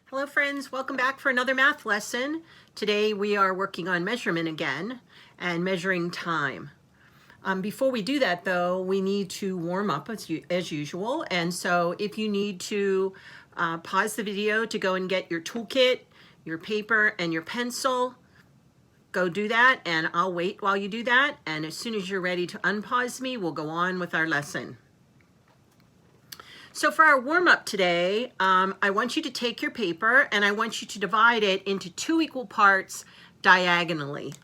Hello friends, welcome back for another math lesson. Today we are working on measurement again and measuring time. Before we do that though, we need to warm up as usual. And so if you need to pause the video to go and get your toolkit, your paper and your pencil, go do that and I'll wait while you do that. And as soon as you're ready to unpause me, we'll go on with our lesson. So for our warm-up today, I want you to take your paper and I want you to divide it into 2 equal parts diagonally.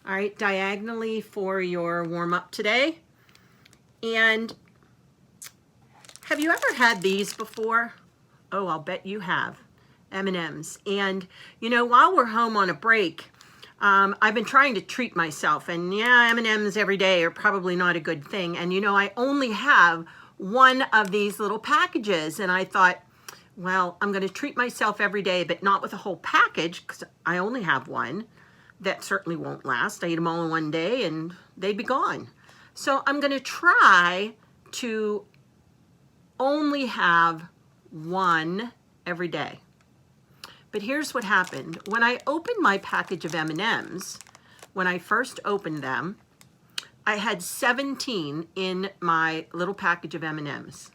All right, diagonally for your warm-up today. And have you ever had these before? Oh, I'll bet you have. M&Ms. And you know, while we're home on a break, I've been trying to treat myself, and yeah, M&Ms every day are probably not a good thing. And you know, I only have one of these little packages, and I thought, well, I'm going to treat myself every day, but not with a whole package because I only have one. That certainly won't last. I eat them all in one day and they'd be gone. So I'm going to try to only have one every day. But here's what happened. When I opened my package of M&Ms, when I first opened them, I had 17 in my little package of M&Ms.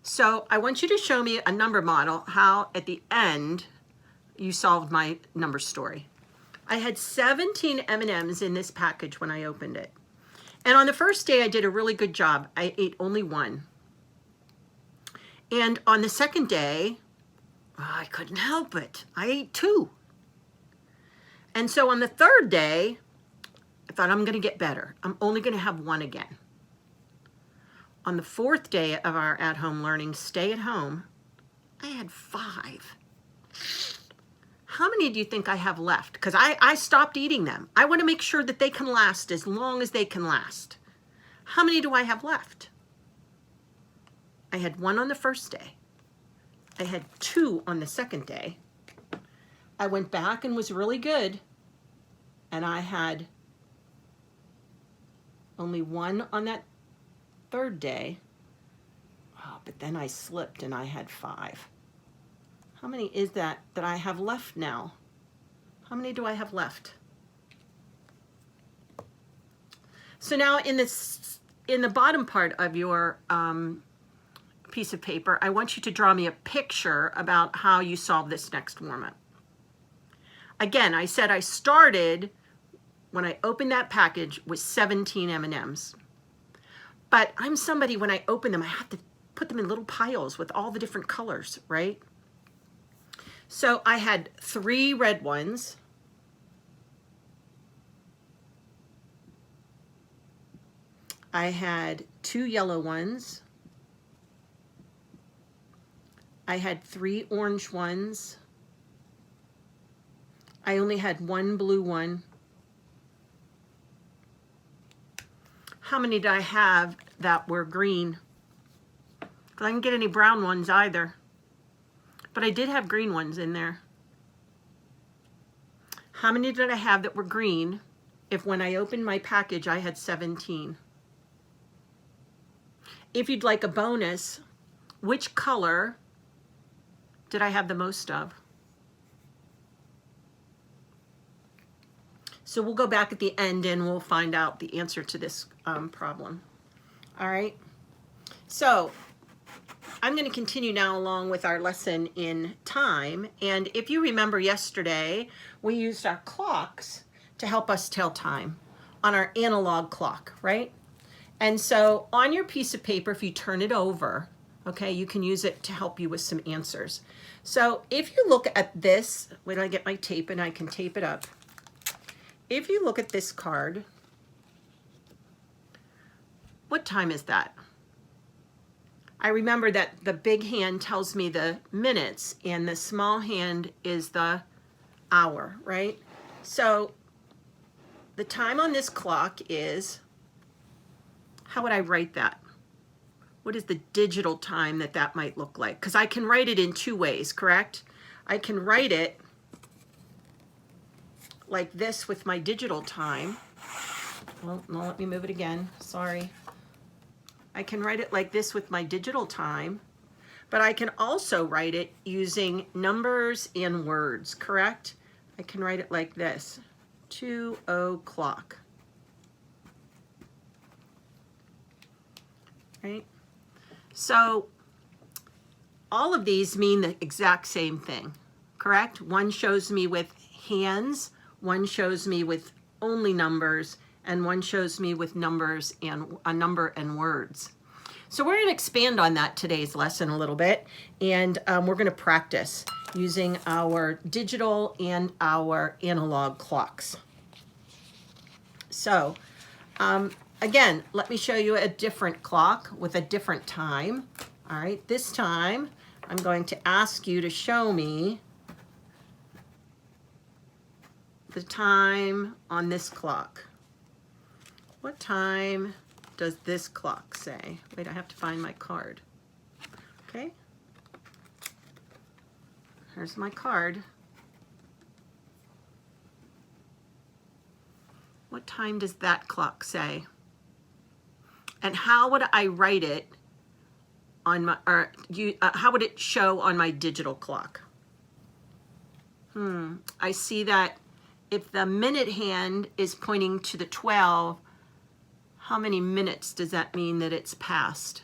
So I want you to show me a number model, how at the end you solved my number story. I had 17 M&Ms in this package when I opened it. And on the first day I did a really good job. I ate only one. And on the second day, I couldn't help it. I ate 2. And so on the third day, I thought I'm going to get better. I'm only going to have 1 again. On the 4th day of our at-home learning, stay at home, I had 5. How many do you think I have left? Because I stopped eating them. I want to make sure that they can last as long as they can last. How many do I have left? I had 1 on the first day. I had 2 on the second day. I went back and was really good, and I had only 1 on that 3rd day. Oh, but then I slipped and I had 5. How many is that I have left now? How many do I have left? So now in the bottom part of your piece of paper, I want you to draw me a picture about how you solve this next warm-up. Again, I said I started when I opened that package with 17 M&Ms. But I'm somebody, when I open them, I have to put them in little piles with all the different colors, right? So I had 3 red ones. I had 2 yellow ones. I had 3 orange ones. I only had 1 blue one. How many did I have that were green? Because I didn't get any brown ones either. But I did have green ones in there. How many did I have that were green if when I opened my package I had 17? If you'd like a bonus, which color did I have the most of? So we'll go back at the end and we'll find out the answer to this problem. All right. So I'm going to continue now along with our lesson in time. And if you remember yesterday, we used our clocks to help us tell time on our analog clock, right? And so on your piece of paper, if you turn it over, okay, you can use it to help you with some answers. So if you look at this, wait till I get my tape and I can tape it up. If you look at this card, what time is that? I remember that the big hand tells me the minutes and the small hand is the hour, right? So the time on this clock is, how would I write that? What is the digital time that might look like? Because I can write it in 2 ways, correct? I can write it like this with my digital time. Well, no, let me move it again. Sorry. I can write it like this with my digital time, but I can also write it using numbers and words, correct? I can write it like this, 2 o'clock, right? So all of these mean the exact same thing, correct? One shows me with hands, one shows me with only numbers, and one shows me with numbers and a number and words. So we're going to expand on that today's lesson a little bit, and we're going to practice using our digital and our analog clocks. So again, let me show you a different clock with a different time. All right, this time I'm going to ask you to show me the time on this clock. What time does this clock say? Wait, I have to find my card. Okay. Here's my card. What time does that clock say? And how would I write it on my, how would it show on my digital clock? I see that if the minute hand is pointing to the 12, how many minutes does that mean that it's past?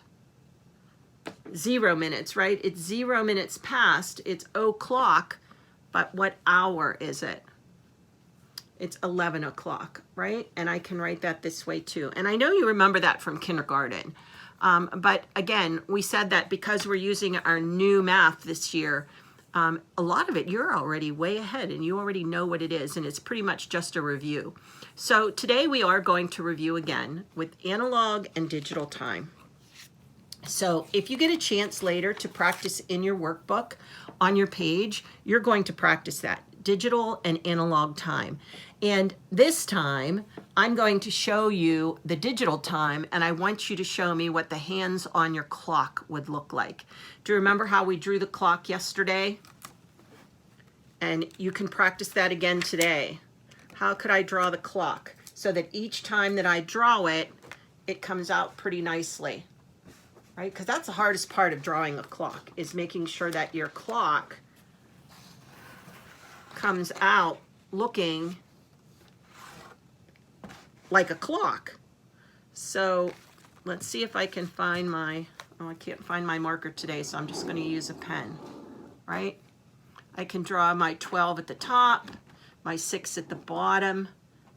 0 minutes, right? It's 0 minutes past. It's o'clock, but what hour is it? It's 11 o'clock, right? And I can write that this way too. And I know you remember that from kindergarten. But again, we said that because we're using our new math this year, a lot of it you're already way ahead and you already know what it is, and it's pretty much just a review. So today we are going to review again with analog and digital time. So if you get a chance later to practice in your workbook on your page, you're going to practice that digital and analog time. And this time I'm going to show you the digital time, and I want you to show me what the hands on your clock would look like. Do you remember how we drew the clock yesterday? And you can practice that again today. How could I draw the clock so that each time that I draw it, it comes out pretty nicely, right? Because that's the hardest part of drawing a clock, is making sure that your clock comes out looking like a clock. So let's see if I can find my, oh, I can't find my marker today, so I'm just going to use a pen, right? I can draw my 12 at the top, my 6 at the bottom,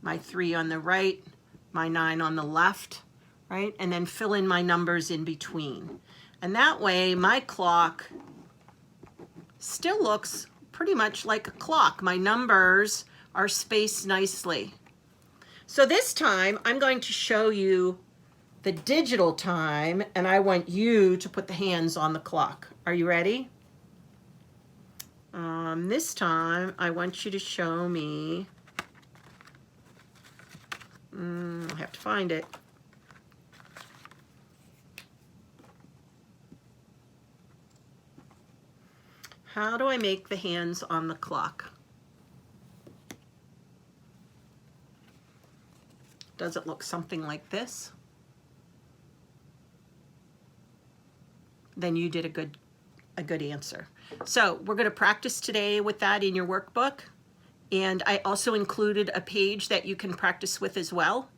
my 3 on the right, my 9 on the left, right? And then fill in my numbers in between. And that way my clock still looks pretty much like a clock. My numbers are spaced nicely. So this time I'm going to show you the digital time, and I want you to put the hands on the clock. Are you ready? This time I want you to show me, I have to find it. How do I make the hands on the clock? Does it look something like this? Then you did a good answer. So we're going to practice today with that in your workbook. And I also included a page that you can practice with as well.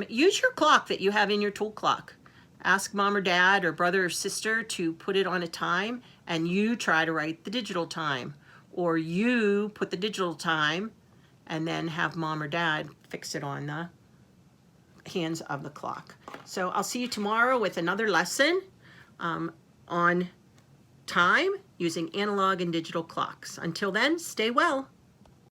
Use your clock that you have in your tool clock. Ask mom or dad or brother or sister to put it on a time, and you try to write the digital time. Or you put the digital time and then have mom or dad fix it on the hands of the clock. So I'll see you tomorrow with another lesson on time using analog and digital clocks. Until then, stay well.